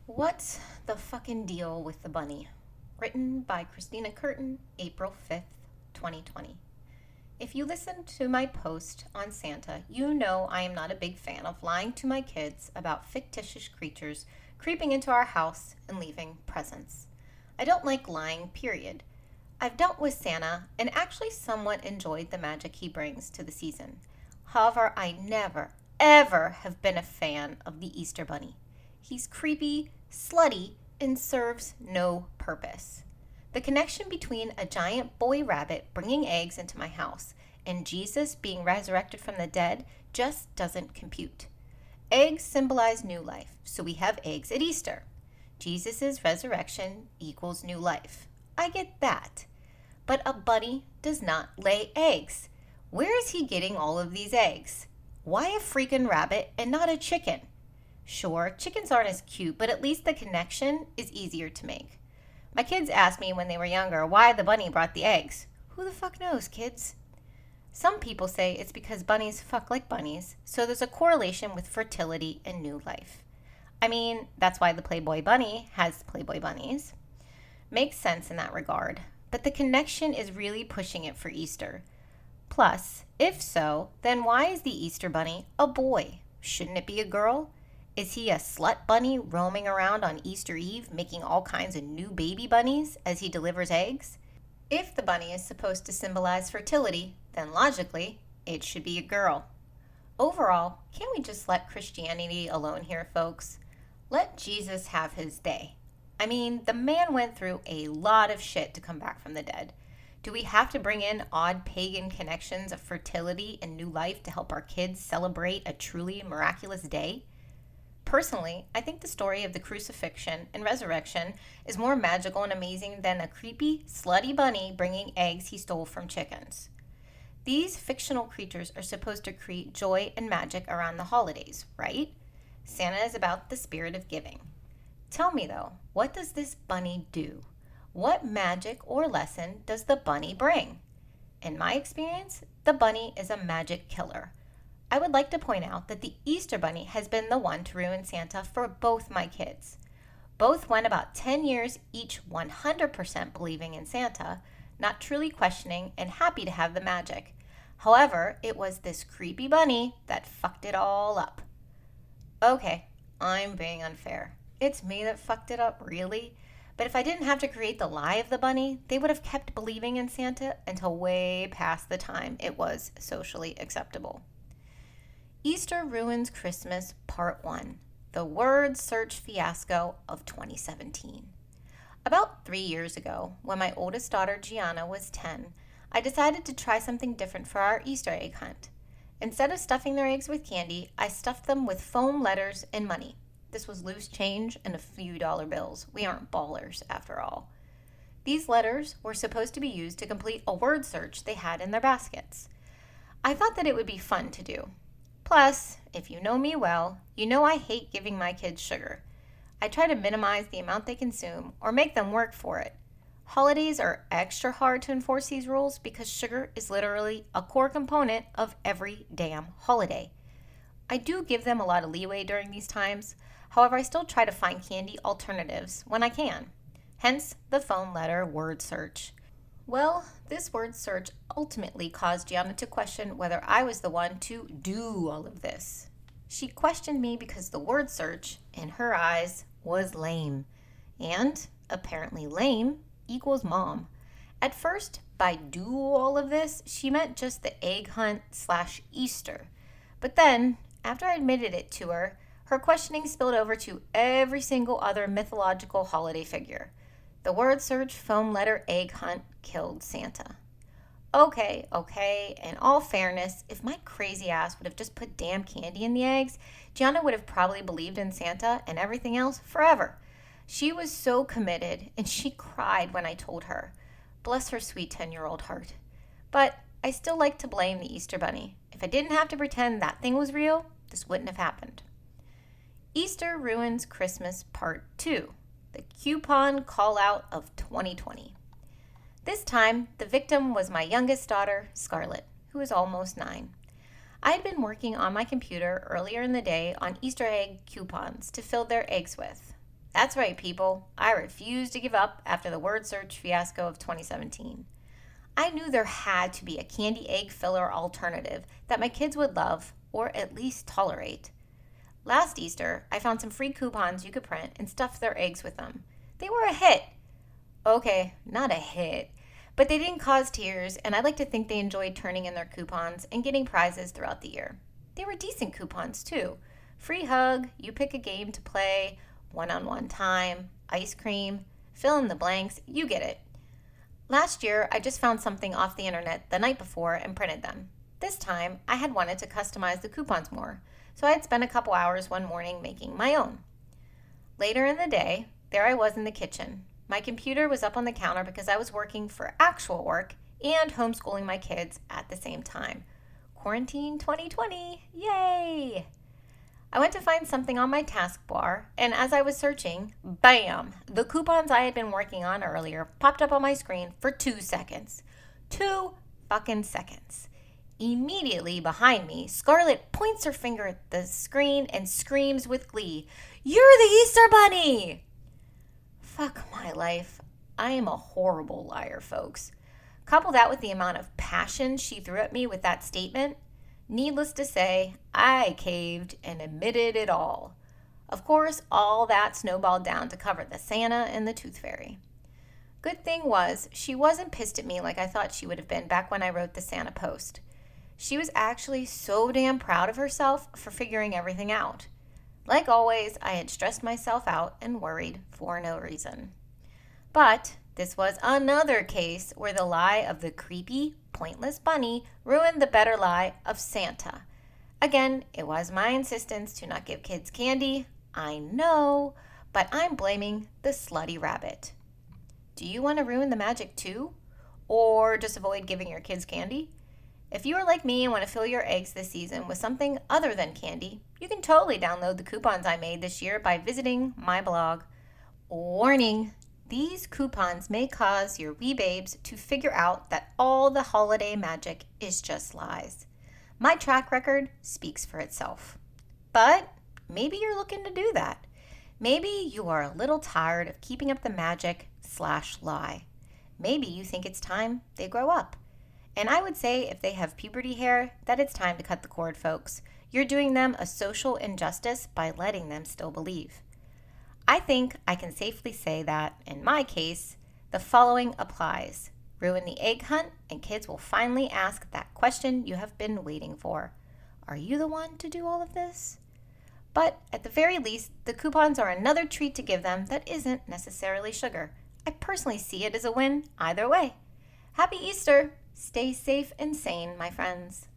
What's the fucking deal with the bunny? Written by Christina Curtin, April 5th, 2020. If you listened to my post on Santa, you know I am not a big fan of lying to my kids about fictitious creatures creeping into our house and leaving presents. I don't like lying, period. I've dealt with Santa and actually somewhat enjoyed the magic he brings to the season. However, I never, ever have been a fan of the Easter Bunny. He's creepy, slutty, and serves no purpose. The connection between a giant boy rabbit bringing eggs into my house and Jesus being resurrected from the dead just doesn't compute. Eggs symbolize new life, so we have eggs at Easter. Jesus' resurrection equals new life. I get that. But a bunny does not lay eggs. Where is he getting all of these eggs? Why a freaking rabbit and not a chicken? Sure, chickens aren't as cute, but at least the connection is easier to make. My kids asked me when they were younger why the bunny brought the eggs. Who the fuck knows, kids? Some people say it's because bunnies fuck like bunnies, so there's a correlation with fertility and new life. I mean, that's why the Playboy bunny has Playboy bunnies. Makes sense in that regard, but the connection is really pushing it for Easter. Plus, if so, then why is the Easter bunny a boy? Shouldn't it be a girl? Is he a slut bunny roaming around on Easter Eve making all kinds of new baby bunnies as he delivers eggs? If the bunny is supposed to symbolize fertility, then logically, it should be a girl. Overall, can't we just let Christianity alone here, folks? Let Jesus have his day. I mean, the man went through a lot of shit to come back from the dead. Do we have to bring in odd pagan connections of fertility and new life to help our kids celebrate a truly miraculous day? Personally, I think the story of the crucifixion and resurrection is more magical and amazing than a creepy, slutty bunny bringing eggs he stole from chickens. These fictional creatures are supposed to create joy and magic around the holidays, right? Santa is about the spirit of giving. Tell me though, what does this bunny do? What magic or lesson does the bunny bring? In my experience, the bunny is a magic killer. I would like to point out that the Easter Bunny has been the one to ruin Santa for both my kids. Both went about 10 years each 100% believing in Santa, not truly questioning and happy to have the magic. However, it was this creepy bunny that fucked it all up. Okay, I'm being unfair. It's me that fucked it up, really? But if I didn't have to create the lie of the bunny, they would have kept believing in Santa until way past the time it was socially acceptable. Easter Ruins Christmas Part 1, the word search fiasco of 2017. About 3 years ago, when my oldest daughter Gianna was 10, I decided to try something different for our Easter egg hunt. Instead of stuffing their eggs with candy, I stuffed them with foam letters and money. This was loose change and a few dollar bills. We aren't ballers, after all. These letters were supposed to be used to complete a word search they had in their baskets. I thought that it would be fun to do. Plus, if you know me well, you know I hate giving my kids sugar. I try to minimize the amount they consume or make them work for it. Holidays are extra hard to enforce these rules because sugar is literally a core component of every damn holiday. I do give them a lot of leeway during these times. However, I still try to find candy alternatives when I can. Hence the phone letter word search. Well, this word search ultimately caused Gianna to question whether I was the one to do all of this. She questioned me because the word search, in her eyes, was lame. And, apparently lame, equals mom. At first, by do all of this, she meant just the egg hunt / Easter. But then, after I admitted it to her, her questioning spilled over to every single other mythological holiday figure. The word search foam letter egg hunt killed Santa. Okay, in all fairness, if my crazy ass would have just put damn candy in the eggs, Gianna would have probably believed in Santa and everything else forever. She was so committed, and she cried when I told her. Bless her sweet 10-year-old heart. But I still like to blame the Easter Bunny. If I didn't have to pretend that thing was real, this wouldn't have happened. Easter Ruins Christmas Part 2. The coupon call-out of 2020. This time, the victim was my youngest daughter, Scarlett, who is almost 9. I had been working on my computer earlier in the day on Easter egg coupons to fill their eggs with. That's right, people. I refuse to give up after the word search fiasco of 2017. I knew there had to be a candy egg filler alternative that my kids would love or at least tolerate. Last Easter, I found some free coupons you could print and stuff their eggs with them. They were a hit. Okay, not a hit, but they didn't cause tears, and I like to think they enjoyed turning in their coupons and getting prizes throughout the year. They were decent coupons, too. Free hug, you pick a game to play, one-on-one time, ice cream, fill in the blanks, you get it. Last year, I just found something off the internet the night before and printed them. This time, I had wanted to customize the coupons more, so I had spent a couple hours one morning making my own. Later in the day, there I was in the kitchen. My computer was up on the counter because I was working for actual work and homeschooling my kids at the same time. Quarantine 2020, yay! I went to find something on my taskbar, and as I was searching, bam! The coupons I had been working on earlier popped up on my screen for 2 seconds. 2 fucking seconds. Immediately behind me, Scarlett points her finger at the screen and screams with glee, "You're the Easter Bunny!" Fuck my life. I am a horrible liar, folks. Couple that with the amount of passion she threw at me with that statement. Needless to say, I caved and admitted it all. Of course, all that snowballed down to cover the Santa and the Tooth Fairy. Good thing was, she wasn't pissed at me like I thought she would have been back when I wrote the Santa post. She was actually so damn proud of herself for figuring everything out. Like always, I had stressed myself out and worried for no reason. But this was another case where the lie of the creepy, pointless bunny ruined the better lie of Santa. Again, it was my insistence to not give kids candy. I know, but I'm blaming the slutty rabbit. Do you want to ruin the magic too? Or just avoid giving your kids candy? If you are like me and want to fill your eggs this season with something other than candy, you can totally download the coupons I made this year by visiting my blog. Warning! These coupons may cause your wee babes to figure out that all the holiday magic is just lies. My track record speaks for itself. But maybe you're looking to do that. Maybe you are a little tired of keeping up the magic/lie. Maybe you think it's time they grow up. And I would say if they have puberty hair, that it's time to cut the cord, folks. You're doing them a social injustice by letting them still believe. I think I can safely say that, in my case, the following applies. Ruin the egg hunt, and kids will finally ask that question you have been waiting for. Are you the one to do all of this? But at the very least, the coupons are another treat to give them that isn't necessarily sugar. I personally see it as a win either way. Happy Easter! Stay safe and sane, my friends.